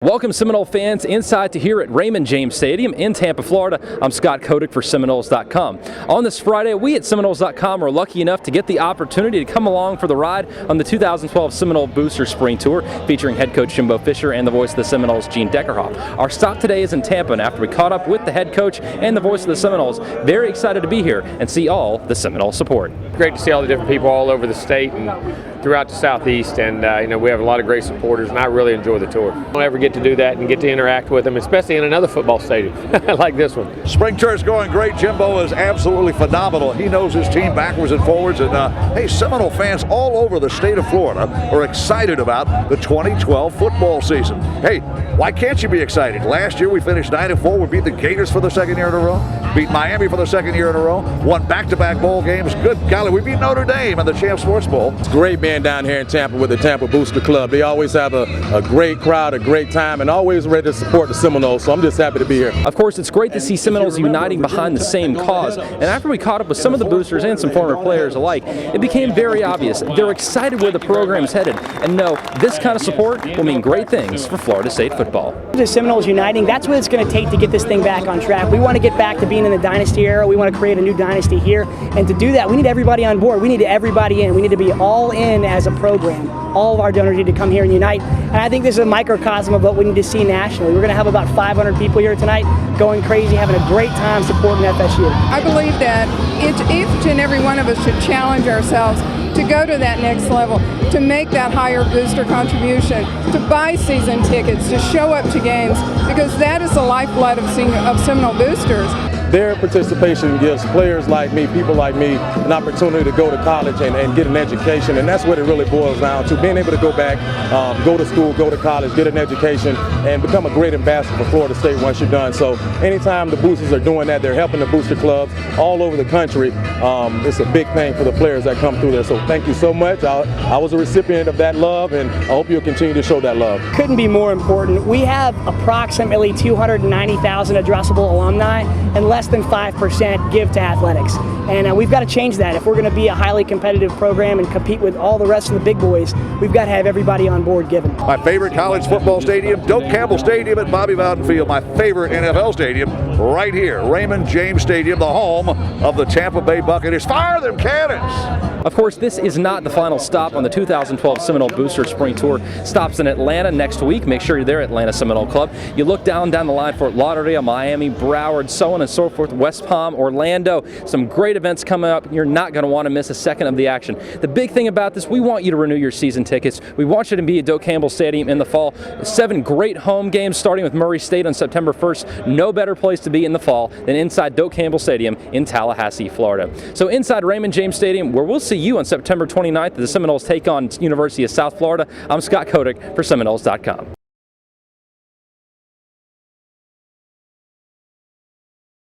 Welcome Seminole fans inside to here at Raymond James Stadium in Tampa, Florida. I'm Scott Kodak for Seminoles.com. On this Friday, we at Seminoles.com are lucky enough to get the opportunity to come along for the ride on the 2012 Seminole Booster Spring Tour featuring head coach Jimbo Fisher and the voice of the Seminoles, Gene Deckerhoff. Our stop today is in Tampa, and after we caught up with the head coach and the voice of the Seminoles, very excited to be here and see all the Seminole support. Great to see all the different people all over the state and throughout the Southeast, and we have a lot of great supporters, and I really enjoy the tour. I don't ever get to do that and get to interact with them, especially in another football stadium like this one. Spring tour is going great. Jimbo is absolutely phenomenal. He knows his team backwards and forwards, and hey, Seminole fans all over the state of Florida are excited about the 2012 football season. Hey, why can't you be excited? Last year we finished 9-4. We beat the Gators for the second year in a row, beat Miami for the second year in a row, won back-to-back bowl games. Good golly, we beat Notre Dame in the Champ Sports Bowl. It's great being down here in Tampa with the Tampa Booster Club. They always have a great crowd, a great time, and always ready to support the Seminoles, so I'm just happy to be here. Of course, it's great to see Seminoles uniting behind the same cause, and after we caught up with some of the boosters and some former players alike, it became very obvious they're excited where the program is headed, and know this kind of support will mean great things for Florida State football. The Seminoles uniting, that's what it's going to take to get this thing back on track. We want to get back to being in the dynasty era. We want to create a new dynasty here, and to do that, we need everybody on board. We need everybody in. We need to be all in as a program. All of our donors need to come here and unite, and I think this is a microcosm of what we need to see nationally. We're going to have about 500 people here tonight going crazy, having a great time supporting FSU. I believe that each and every one of us should challenge ourselves to go to that next level, to make that higher booster contribution, to buy season tickets, to show up to games, because that is the lifeblood of Seminole boosters. Their participation gives players like me, people like me, an opportunity to go to college and get an education, and that's what it really boils down to, being able to go back, go to school, go to college, get an education, and become a great ambassador for Florida State once you're done. So anytime the boosters are doing that, they're helping the booster clubs all over the country. It's a big thing for the players that come through there, so thank you so much. I was a recipient of that love, and I hope you'll continue to show that love. Couldn't be more important. We have approximately 290,000 addressable alumni, and less than 5% give to athletics. And we've got to change that. If we're going to be a highly competitive program and compete with all the rest of the big boys, we've got to have everybody on board giving. My favorite college football stadium, Doak Campbell Stadium at Bobby Bowden Field. My favorite NFL stadium, right here, Raymond James Stadium, the home of the Tampa Bay Buccaneers. Fire them cannons! Of course, this is not the final stop on the 2012 Seminole Booster Spring Tour. Stops in Atlanta next week. Make sure you're there at Atlanta Seminole Club. You look down the line, Fort Lauderdale, Miami, Broward, so on and so forth, West Palm, Orlando. Some great events coming up. You're not going to want to miss a second of the action. The big thing about this, we want you to renew your season tickets. We want you to be at Doak Campbell Stadium in the fall. 7 great home games starting with Murray State on September 1st. No better place to be in the fall than inside Doak Campbell Stadium in Tallahassee, Florida. So inside Raymond James Stadium, where we'll see you on September 29th, the Seminoles take on University of South Florida. I'm Scott Kodak for Seminoles.com.